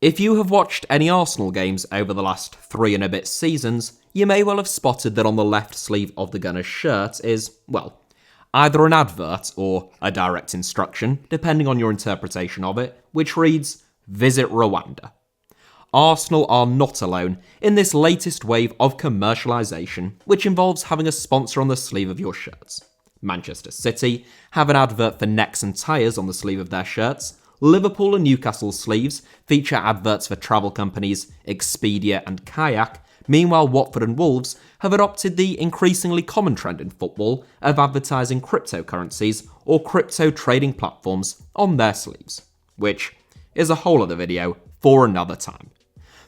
If you have watched any Arsenal games over the last 3 and a bit seasons, you may well have spotted that on the left sleeve of the Gunners' shirt is, well, either an advert or a direct instruction, depending on your interpretation of it, which reads, "Visit Rwanda." Arsenal are not alone in this latest wave of commercialisation, which involves having a sponsor on the sleeve of your shirts. Manchester City have an advert for necks and tyres on the sleeve of their shirts. Liverpool and Newcastle sleeves feature adverts for travel companies Expedia and Kayak. Meanwhile, Watford and Wolves have adopted the increasingly common trend in football of advertising cryptocurrencies or crypto trading platforms on their sleeves, which is a whole other video for another time.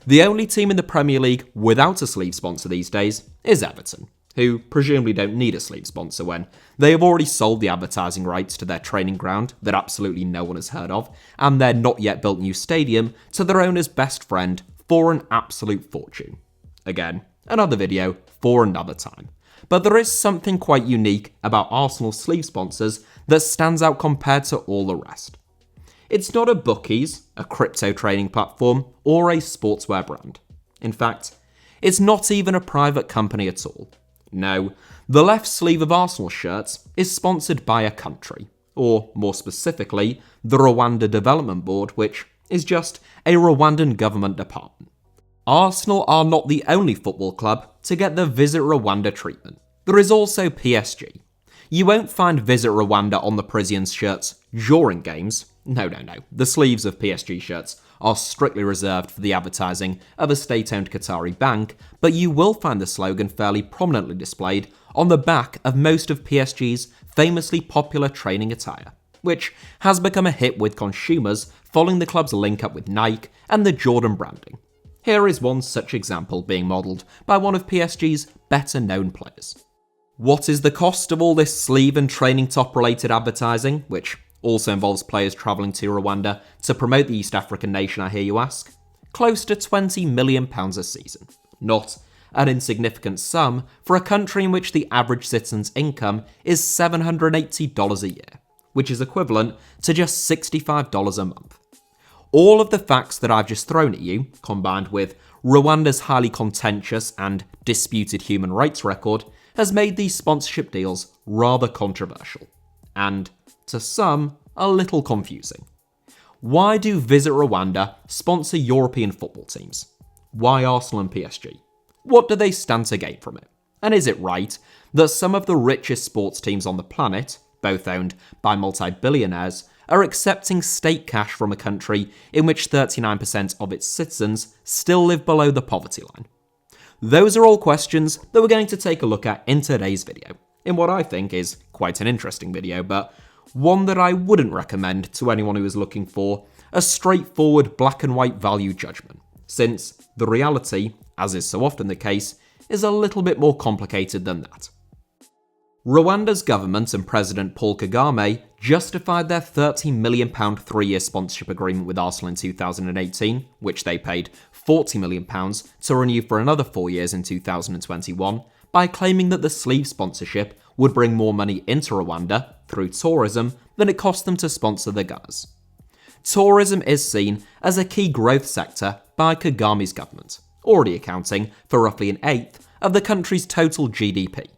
The only team in the Premier League without a sleeve sponsor these days is Everton, who presumably don't need a sleeve sponsor when they have already sold the advertising rights to their training ground that absolutely no one has heard of, and their not yet built new stadium to their owner's best friend for an absolute fortune. Again, another video for another time. But there is something quite unique about Arsenal's sleeve sponsors that stands out compared to all the rest. It's not a bookies, a crypto trading platform, or a sportswear brand. In fact, it's not even a private company at all. No, the left sleeve of Arsenal shirts is sponsored by a country, or more specifically, the Rwanda Development Board, which is just a Rwandan government department. Arsenal are not the only football club to get the Visit Rwanda treatment. There is also PSG. You won't find Visit Rwanda on the Parisians' shirts during games. No. The sleeves of PSG shirts are strictly reserved for the advertising of a state-owned Qatari bank, but you will find the slogan fairly prominently displayed on the back of most of PSG's famously popular training attire, which has become a hit with consumers following the club's link-up with Nike and the Jordan branding. Here is one such example being modelled by one of PSG's better-known players. What is the cost of all this sleeve and training top-related advertising, which also involves players travelling to Rwanda to promote the East African nation, I hear you ask? Close to £20 million a season. Not an insignificant sum for a country in which the average citizen's income is $780 a year, which is equivalent to just $65 a month. All of the facts that I've just thrown at you, combined with Rwanda's highly contentious and disputed human rights record, has made these sponsorship deals rather controversial. And, to some, a little confusing. Why do Visit Rwanda sponsor European football teams? Why Arsenal and PSG? What do they stand to gain from it? And is it right that some of the richest sports teams on the planet, both owned by multi-billionaires, are accepting state cash from a country in which 39% of its citizens still live below the poverty line? Those are all questions that we're going to take a look at in today's video, in what I think is quite an interesting video, but one that I wouldn't recommend to anyone who is looking for a straightforward black and white value judgment, since the reality, as is so often the case, is a little bit more complicated than that. Rwanda's government and President Paul Kagame justified their £30 million 3-year sponsorship agreement with Arsenal in 2018, which they paid £40 million to renew for another 4 years in 2021, by claiming that the sleeve sponsorship would bring more money into Rwanda through tourism than it cost them to sponsor the Gunners. Tourism is seen as a key growth sector by Kagame's government, already accounting for roughly an eighth of the country's total GDP.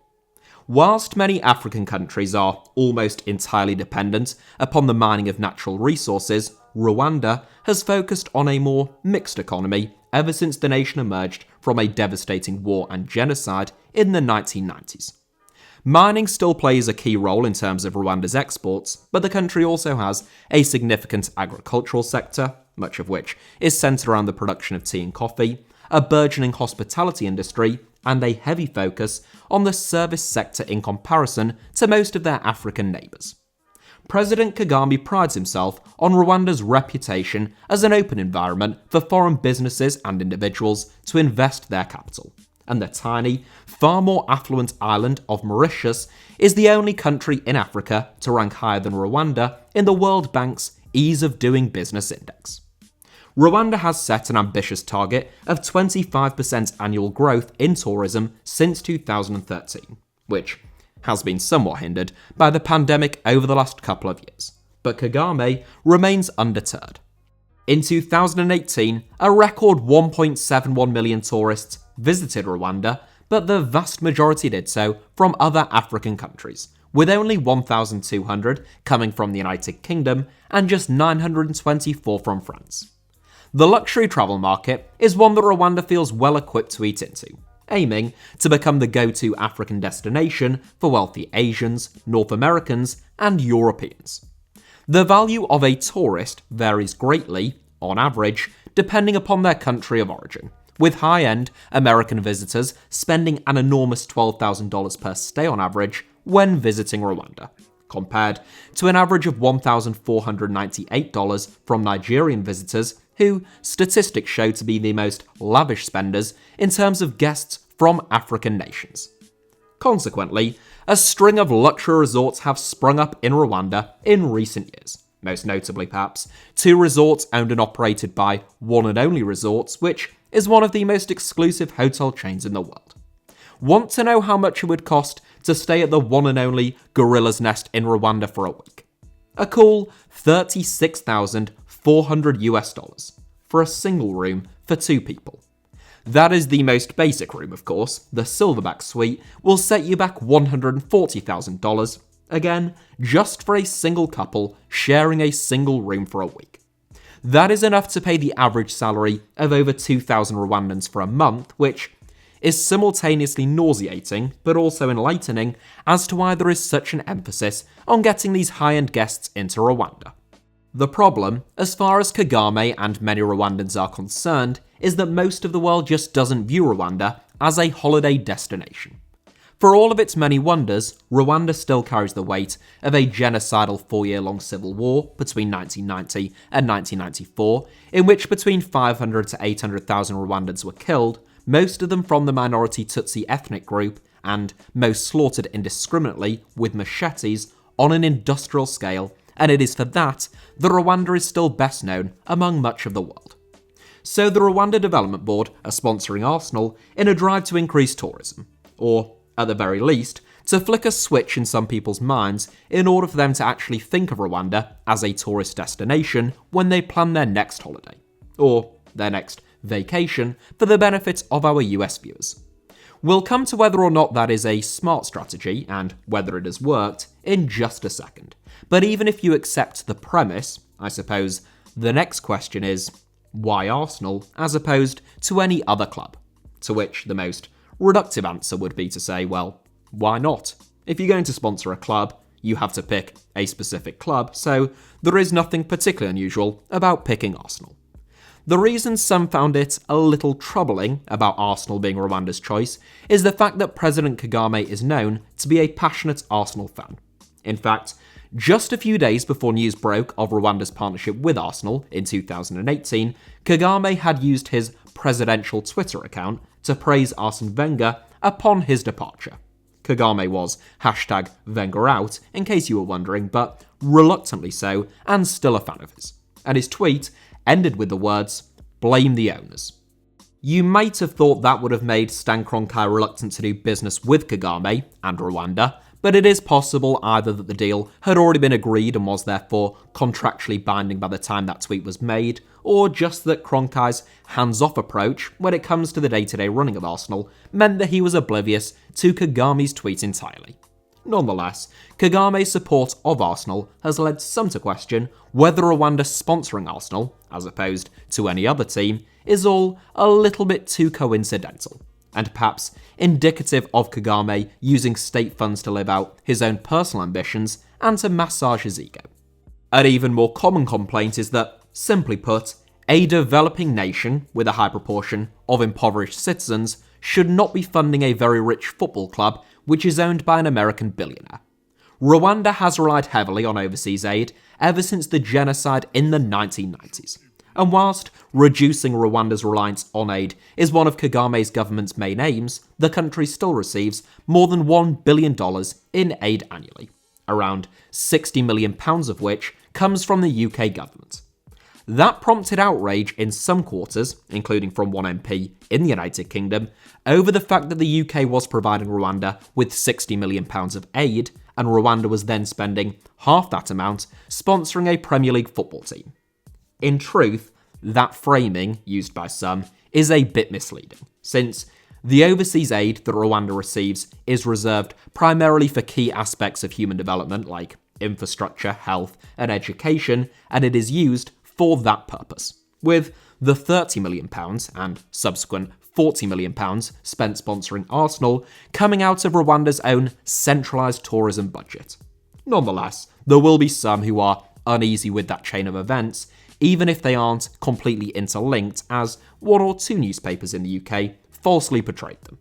Whilst many African countries are almost entirely dependent upon the mining of natural resources, Rwanda has focused on a more mixed economy ever since the nation emerged from a devastating war and genocide in the 1990s. Mining still plays a key role in terms of Rwanda's exports, but the country also has a significant agricultural sector, much of which is centred around the production of tea and coffee, a burgeoning hospitality industry, and a heavy focus on the service sector in comparison to most of their African neighbours. President Kagame prides himself on Rwanda's reputation as an open environment for foreign businesses and individuals to invest their capital, and the tiny, far more affluent island of Mauritius is the only country in Africa to rank higher than Rwanda in the World Bank's Ease of Doing Business Index. Rwanda has set an ambitious target of 25% annual growth in tourism since 2013, which has been somewhat hindered by the pandemic over the last couple of years. But Kagame remains undeterred. In 2018, a record 1.71 million tourists visited Rwanda, but the vast majority did so from other African countries, with only 1,200 coming from the United Kingdom and just 924 from France. The luxury travel market is one that Rwanda feels well equipped to eat into, aiming to become the go-to African destination for wealthy Asians, North Americans, and Europeans. The value of a tourist varies greatly, on average, depending upon their country of origin, with high-end American visitors spending an enormous $12,000 per stay on average when visiting Rwanda, compared to an average of $1,498 from Nigerian visitors, who statistics show to be the most lavish spenders in terms of guests from African nations. Consequently, a string of luxury resorts have sprung up in Rwanda in recent years, most notably perhaps 2 resorts owned and operated by One and Only Resorts, which is one of the most exclusive hotel chains in the world. Want to know how much it would cost to stay at the one and only Gorilla's Nest in Rwanda for a week? A cool $36,400 for a single room for 2 people. That is the most basic room, of course. The Silverback Suite will set you back $140,000, again, just for a single couple sharing a single room for a week. That is enough to pay the average salary of over 2,000 Rwandans for a month, which is simultaneously nauseating but also enlightening as to why there is such an emphasis on getting these high-end guests into Rwanda. The problem, as far as Kagame and many Rwandans are concerned, is that most of the world just doesn't view Rwanda as a holiday destination. For all of its many wonders, Rwanda still carries the weight of a genocidal 4-year-long civil war between 1990 and 1994, in which between 500 to 800,000 Rwandans were killed, most of them from the minority Tutsi ethnic group, and most slaughtered indiscriminately with machetes on an industrial scale, and it is for that Rwanda is still best known among much of the world. So the Rwanda Development Board are sponsoring Arsenal in a drive to increase tourism, or at the very least, to flick a switch in some people's minds in order for them to actually think of Rwanda as a tourist destination when they plan their next holiday, or their next vacation for the benefit of our US viewers. We'll come to whether or not that is a smart strategy and whether it has worked in just a second. But even if you accept the premise, I suppose the next question is, why Arsenal as opposed to any other club? To which the most reductive answer would be to say, well, why not? If you're going to sponsor a club, you have to pick a specific club, so there is nothing particularly unusual about picking Arsenal. The reason some found it a little troubling about Arsenal being Rwanda's choice is the fact that President Kagame is known to be a passionate Arsenal fan. In fact, just a few days before news broke of Rwanda's partnership with Arsenal in 2018, Kagame had used his presidential Twitter account to praise Arsene Wenger upon his departure. Kagame was #WengerOut, in case you were wondering, but reluctantly so, and still a fan of his. And his tweet ended with the words, "Blame the owners." You might have thought that would have made Stan Kroenke reluctant to do business with Kagame and Rwanda, but it is possible either that the deal had already been agreed and was therefore contractually binding by the time that tweet was made, or just that Kroenke's hands-off approach when it comes to the day-to-day running of Arsenal meant that he was oblivious to Kagame's tweet entirely. Nonetheless, Kagame's support of Arsenal has led some to question whether Rwanda sponsoring Arsenal, as opposed to any other team, is all a little bit too coincidental, and perhaps indicative of Kagame using state funds to live out his own personal ambitions and to massage his ego. An even more common complaint is that, simply put, a developing nation with a high proportion of impoverished citizens should not be funding a very rich football club which is owned by an American billionaire. Rwanda has relied heavily on overseas aid ever since the genocide in the 1990s. And whilst reducing Rwanda's reliance on aid is one of Kagame's government's main aims, the country still receives more than $1 billion in aid annually, around £60 million of which comes from the UK government. That prompted outrage in some quarters, including from one MP in the United Kingdom, over the fact that the UK was providing Rwanda with £60 million of aid, and Rwanda was then spending half that amount sponsoring a Premier League football team. In truth, That framing, used by some, is a bit misleading, since the overseas aid that Rwanda receives is reserved primarily for key aspects of human development like infrastructure, health, and education, and it is used for that purpose, with the £30 million and subsequent £40 million spent sponsoring Arsenal coming out of Rwanda's own centralised tourism budget. Nonetheless, there will be some who are uneasy with that chain of events, even if they aren't completely interlinked, as one or two newspapers in the UK falsely portrayed them.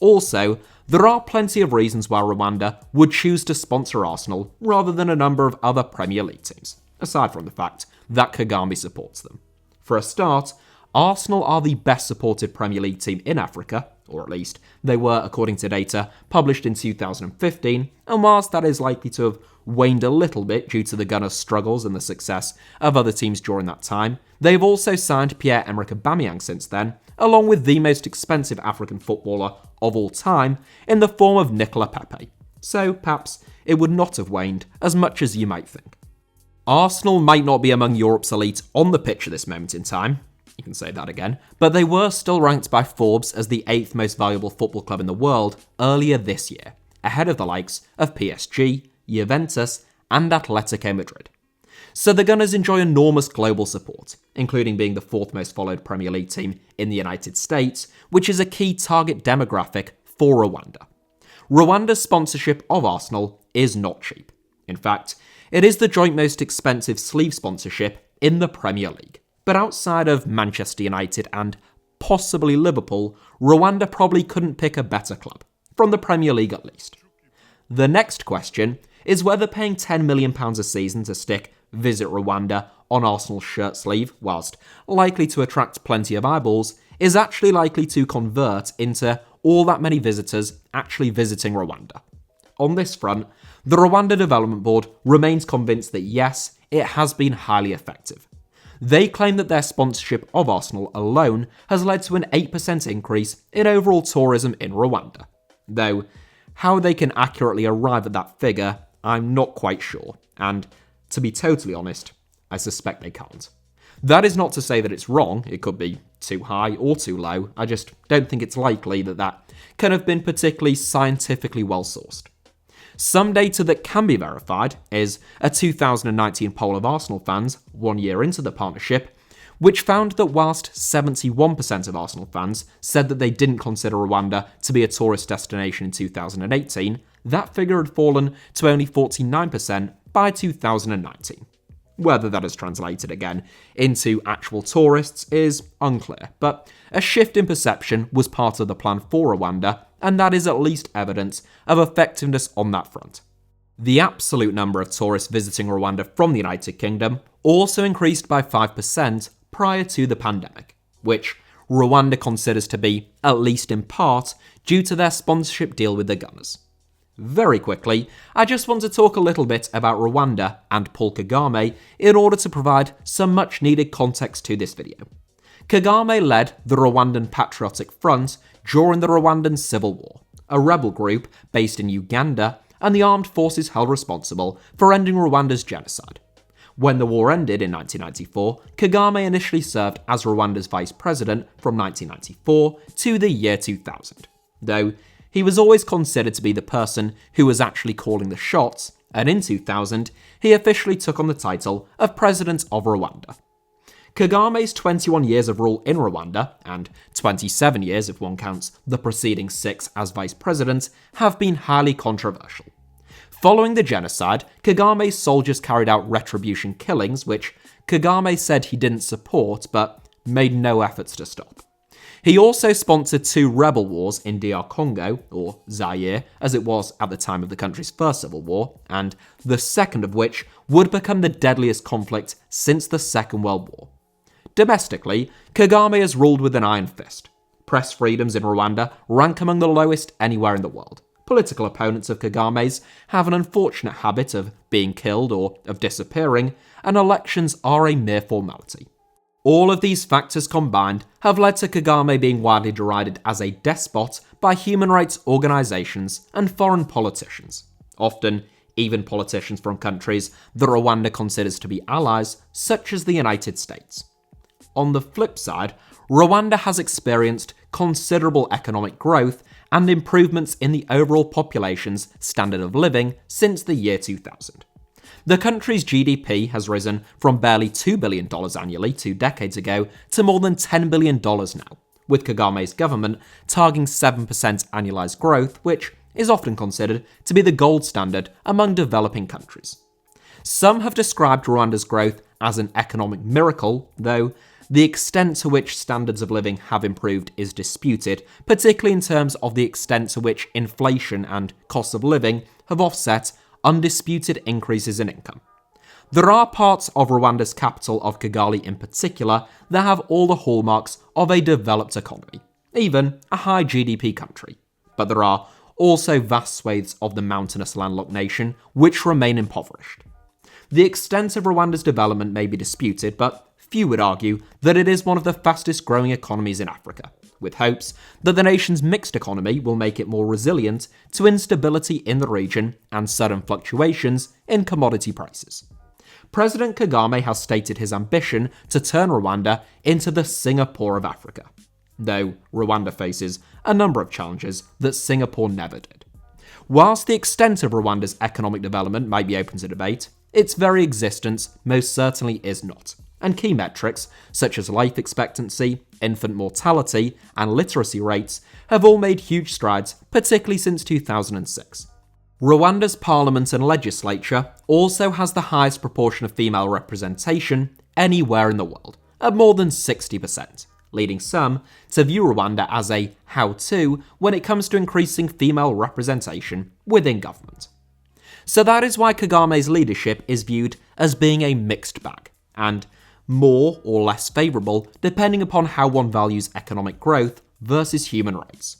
Also, there are plenty of reasons why Rwanda would choose to sponsor Arsenal rather than a number of other Premier League teams, aside from the fact that Kagame supports them. For a start, Arsenal are the best supported Premier League team in Africa, or at least they were according to data published in 2015, and whilst that is likely to have waned a little bit due to the Gunners' struggles and the success of other teams during that time, they've also signed Pierre-Emerick Aubameyang since then, along with the most expensive African footballer of all time in the form of Nicolas Pepe. So perhaps it would not have waned as much as you might think. Arsenal might not be among Europe's elite on the pitch at this moment in time, you can say that again, but they were still ranked by Forbes as the 8th most valuable football club in the world earlier this year, ahead of the likes of PSG, Juventus, and Atletico Madrid. So the Gunners enjoy enormous global support, including being the 4th most followed Premier League team in the United States, which is a key target demographic for Rwanda. Rwanda's sponsorship of Arsenal is not cheap. In fact, it is the joint most expensive sleeve sponsorship in the Premier League. But outside of Manchester United and possibly Liverpool, Rwanda probably couldn't pick a better club, from the Premier League at least. The next question is whether paying £10 million a season to stick Visit Rwanda on Arsenal's shirt sleeve, whilst likely to attract plenty of eyeballs, is actually likely to convert into all that many visitors actually visiting Rwanda. On this front, the Rwanda Development Board remains convinced that yes, it has been highly effective. They claim that their sponsorship of Arsenal alone has led to an 8% increase in overall tourism in Rwanda. Though, how they can accurately arrive at that figure, I'm not quite sure, and to be totally honest, I suspect they can't. That is not to say that it's wrong, it could be too high or too low, I just don't think it's likely that that can have been particularly scientifically well sourced. Some data that can be verified is a 2019 poll of Arsenal fans, 1 year into the partnership, which found that whilst 71% of Arsenal fans said that they didn't consider Rwanda to be a tourist destination in 2018, that figure had fallen to only 49% by 2019. Whether that has translated again into actual tourists is unclear, but a shift in perception was part of the plan for Rwanda, and that is at least evidence of effectiveness on that front. The absolute number of tourists visiting Rwanda from the United Kingdom also increased by 5% prior to the pandemic, which Rwanda considers to be, at least in part, due to their sponsorship deal with the Gunners. Very quickly, I just want to talk a little bit about Rwanda and Paul Kagame in order to provide some much needed context to this video. Kagame led the Rwandan Patriotic Front during the Rwandan Civil War, a rebel group based in Uganda, and the armed forces held responsible for ending Rwanda's genocide. When the war ended in 1994, Kagame initially served as Rwanda's vice president from 1994 to the year 2000, though he was always considered to be the person who was actually calling the shots, and in 2000, he officially took on the title of President of Rwanda. Kagame's 21 years of rule in Rwanda, and 27 years if one counts the preceding 6 as vice president, have been highly controversial. Following the genocide, Kagame's soldiers carried out retribution killings, which Kagame said he didn't support, but made no efforts to stop. He also sponsored 2 rebel wars in DR Congo, or Zaire, as it was at the time of the country's first civil war, and the second of which would become the deadliest conflict since the Second World War. Domestically, Kagame has ruled with an iron fist. Press freedoms in Rwanda rank among the lowest anywhere in the world. Political opponents of Kagame's have an unfortunate habit of being killed or of disappearing, and elections are a mere formality. All of these factors combined have led to Kagame being widely derided as a despot by human rights organisations and foreign politicians, often even politicians from countries that Rwanda considers to be allies, such as the United States. on the flip side, Rwanda has experienced considerable economic growth and improvements in the overall population's standard of living since the year 2000. The country's GDP has risen from barely $2 billion annually 2 decades ago to more than $10 billion now, with Kagame's government targeting 7% annualized growth, which is often considered to be the gold standard among developing countries. Some have described Rwanda's growth as an economic miracle, though the extent to which standards of living have improved is disputed, particularly in terms of the extent to which inflation and costs of living have offset undisputed increases in income. There are parts of Rwanda's capital of Kigali in particular that have all the hallmarks of a developed economy, even a high GDP country. But there are also vast swathes of the mountainous landlocked nation which remain impoverished. The extent of Rwanda's development may be disputed, but few would argue that it is one of the fastest growing economies in Africa, with hopes that the nation's mixed economy will make it more resilient to instability in the region and sudden fluctuations in commodity prices. President Kagame has stated his ambition to turn Rwanda into the Singapore of Africa, though Rwanda faces a number of challenges that Singapore never did. Whilst the extent of Rwanda's economic development might be open to debate, its very existence most certainly is not, and key metrics such as life expectancy, infant mortality, and literacy rates have all made huge strides, particularly since 2006. Rwanda's parliament and legislature also has the highest proportion of female representation anywhere in the world, at more than 60%, leading some to view Rwanda as a how-to when it comes to increasing female representation within government. So that is why Kagame's leadership is viewed as being a mixed bag, and more or less favourable depending upon how one values economic growth versus human rights.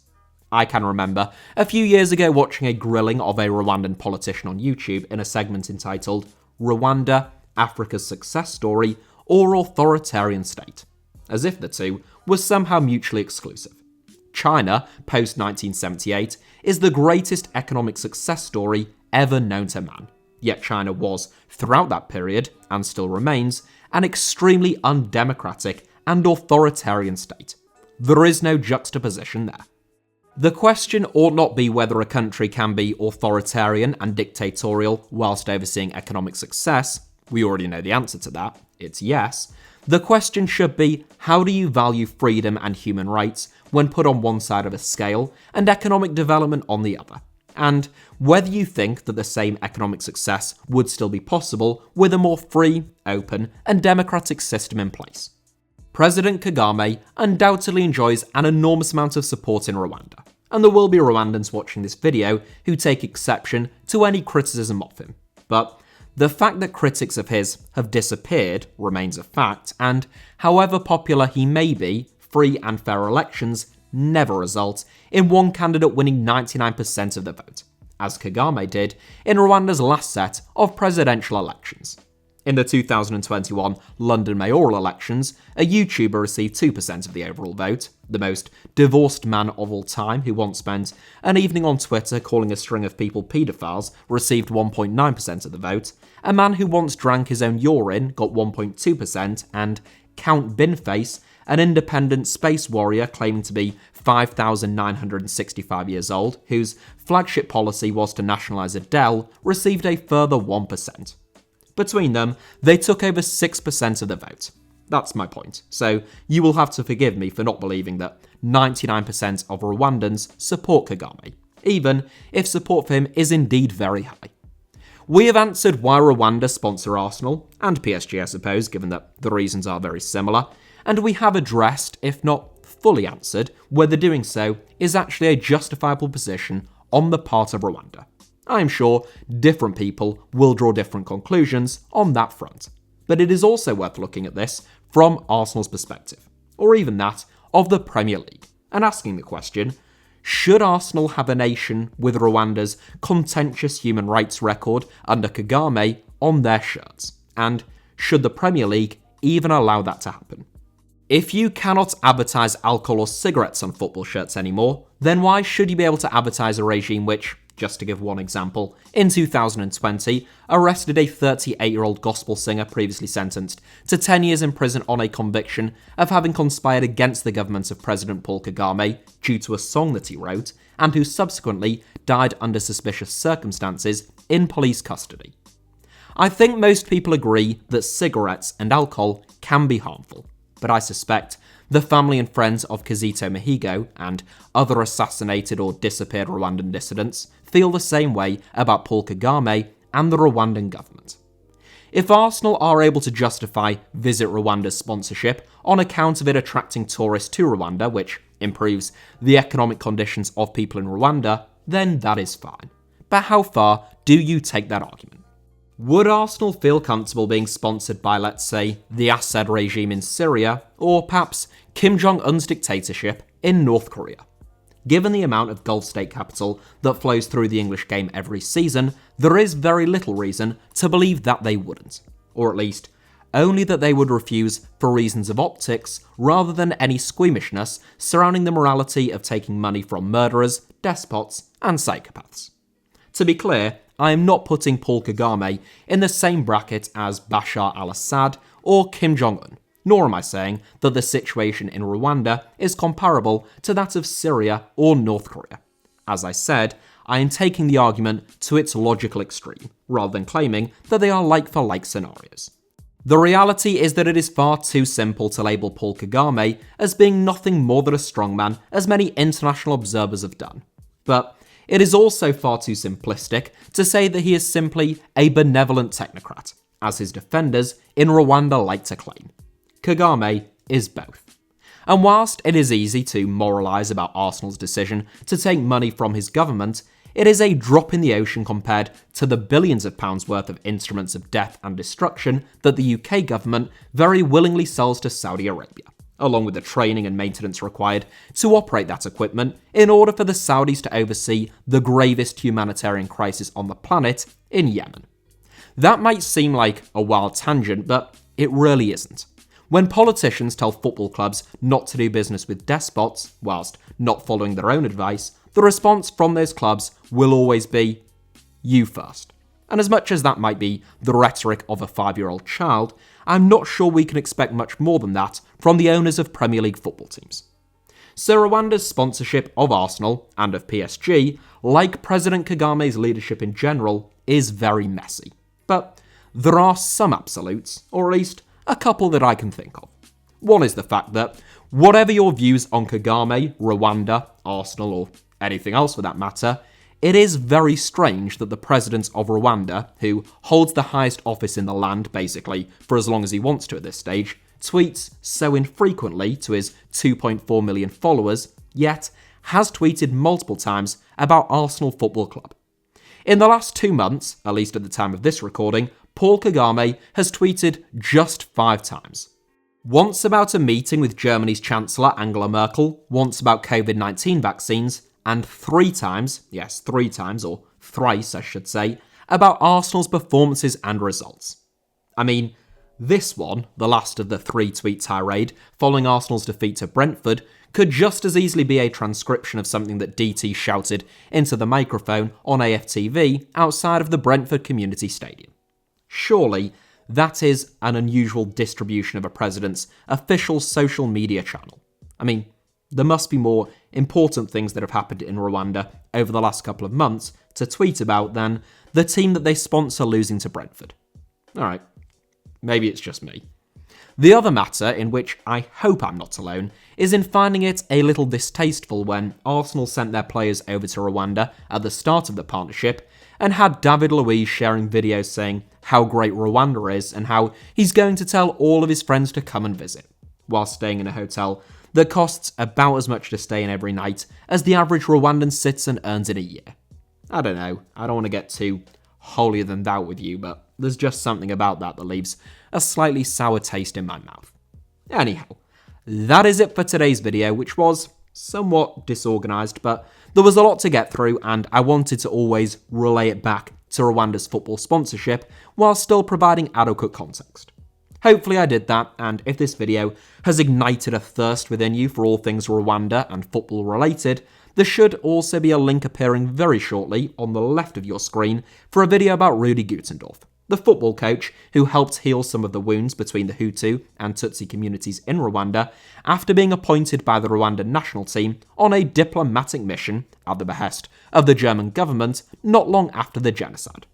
I can remember a few years ago watching a grilling of a Rwandan politician on YouTube in a segment entitled Rwanda, Africa's Success Story or Authoritarian State, as if the two were somehow mutually exclusive. China, post-1978, is the greatest economic success story ever known to man. Yet China was, throughout that period, and still remains, an extremely undemocratic and authoritarian state. There is no juxtaposition there. The question ought not be whether a country can be authoritarian and dictatorial whilst overseeing economic success. We already know the answer to that. It's yes. The question should be, how do you value freedom and human rights when put on one side of a scale and economic development on the other? And whether you think that the same economic success would still be possible with a more free, open, and democratic system in place. President Kagame undoubtedly enjoys an enormous amount of support in Rwanda, and there will be Rwandans watching this video who take exception to any criticism of him. But the fact that critics of his have disappeared remains a fact, and however popular he may be, free and fair elections never result in one candidate winning 99% of the vote, as Kagame did in Rwanda's last set of presidential elections. In the 2021 London mayoral elections, a YouTuber received 2% of the overall vote, the most divorced man of all time who once spent an evening on Twitter calling a string of people paedophiles received 1.9% of the vote, a man who once drank his own urine got 1.2%, and Count Binface, an independent space warrior claiming to be 5,965 years old, whose flagship policy was to nationalise Adele, received a further 1%. Between them, they took over 6% of the vote. That's my point, so you will have to forgive me for not believing that 99% of Rwandans support Kagame, even if support for him is indeed very high. We have answered why Rwanda sponsor Arsenal, and PSG I suppose, given that the reasons are very similar, and we have addressed, if not fully answered, whether doing so is actually a justifiable position on the part of Rwanda. I am sure different people will draw different conclusions on that front, but it is also worth looking at this from Arsenal's perspective, or even that of the Premier League, and asking the question, should Arsenal have a nation with Rwanda's contentious human rights record under Kagame on their shirts? And should the Premier League even allow that to happen? If you cannot advertise alcohol or cigarettes on football shirts anymore, then why should you be able to advertise a regime which, just to give one example, in 2020, arrested a 38-year-old gospel singer previously sentenced to 10 years in prison on a conviction of having conspired against the government of President Paul Kagame due to a song that he wrote, and who subsequently died under suspicious circumstances in police custody. I think most people agree that cigarettes and alcohol can be harmful, but I suspect the family and friends of Kizito Mihigo and other assassinated or disappeared Rwandan dissidents feel the same way about Paul Kagame and the Rwandan government. If Arsenal are able to justify Visit Rwanda's sponsorship on account of it attracting tourists to Rwanda, which improves the economic conditions of people in Rwanda, then that is fine. But how far do you take that argument? Would Arsenal feel comfortable being sponsored by, let's say, the Assad regime in Syria, or perhaps Kim Jong-un's dictatorship in North Korea? Given the amount of Gulf state capital that flows through the English game every season, there is very little reason to believe that they wouldn't. Or at least, only that they would refuse for reasons of optics rather than any squeamishness surrounding the morality of taking money from murderers, despots, and psychopaths. To be clear, I am not putting Paul Kagame in the same bracket as Bashar al-Assad or Kim Jong-un, nor am I saying that the situation in Rwanda is comparable to that of Syria or North Korea. As I said, I am taking the argument to its logical extreme, rather than claiming that they are like-for-like scenarios. The reality is that it is far too simple to label Paul Kagame as being nothing more than a strongman, as many international observers have done. But it is also far too simplistic to say that he is simply a benevolent technocrat, as his defenders in Rwanda like to claim. Kagame is both. And whilst it is easy to moralise about Arsenal's decision to take money from his government, it is a drop in the ocean compared to the billions of pounds worth of instruments of death and destruction that the UK government very willingly sells to Saudi Arabia, along with the training and maintenance required to operate that equipment in order for the Saudis to oversee the gravest humanitarian crisis on the planet in Yemen. That might seem like a wild tangent, but it really isn't. When politicians tell football clubs not to do business with despots, whilst not following their own advice, the response from those clubs will always be, "You first." And as much as that might be the rhetoric of a 5-year-old child, I'm not sure we can expect much more than that from the owners of Premier League football teams. So Rwanda's sponsorship of Arsenal and of PSG, like President Kagame's leadership in general, is very messy. But there are some absolutes, or at least a couple that I can think of. One is the fact that, whatever your views on Kagame, Rwanda, Arsenal, or anything else for that matter, it is very strange that the president of Rwanda, who holds the highest office in the land basically for as long as he wants to at this stage, tweets so infrequently to his 2.4 million followers, yet has tweeted multiple times about Arsenal Football Club. In the last 2 months, at least at the time of this recording, Paul Kagame has tweeted just 5 times. Once about a meeting with Germany's Chancellor Angela Merkel, once about COVID-19 vaccines, and 3 times, yes, 3 times, or thrice I should say, about Arsenal's performances and results. I mean, this one, the last of the 3-tweet tirade following Arsenal's defeat to Brentford, could just as easily be a transcription of something that DT shouted into the microphone on AFTV outside of the Brentford Community Stadium. Surely, that is an unusual distribution of a president's official social media channel. I mean, there must be more important things that have happened in Rwanda over the last couple of months to tweet about than the team that they sponsor losing to Brentford. Alright, maybe it's just me. The other matter, in which I hope I'm not alone, is in finding it a little distasteful when Arsenal sent their players over to Rwanda at the start of the partnership and had David Luiz sharing videos saying how great Rwanda is and how he's going to tell all of his friends to come and visit, while staying in a hotel that costs about as much to stay in every night as the average Rwandan citizen earns in a year. I don't know, I don't want to get too holier than thou with you, but there's just something about that leaves a slightly sour taste in my mouth. Anyhow, that is it for today's video, which was somewhat disorganised, but there was a lot to get through and I wanted to always relay it back to Rwanda's football sponsorship while still providing adequate context. Hopefully I did that, and if this video has ignited a thirst within you for all things Rwanda and football related, There should also be a link appearing very shortly on the left of your screen for a video about Rudi Gutendorf, the football coach who helped heal some of the wounds between the Hutu and Tutsi communities in Rwanda after being appointed by the Rwandan national team on a diplomatic mission at the behest of the German government not long after the genocide.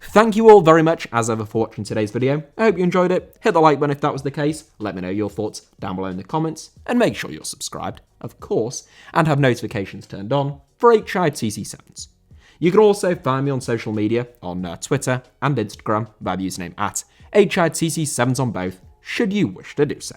Thank you all very much as ever for watching today's video. I hope you enjoyed it. Hit the like button if that was the case. Let me know your thoughts down below in the comments. And make sure you're subscribed, of course, and have notifications turned on for HITC Sevens. You can also find me on social media on Twitter and Instagram by the username at HITC Sevens on both, should you wish to do so.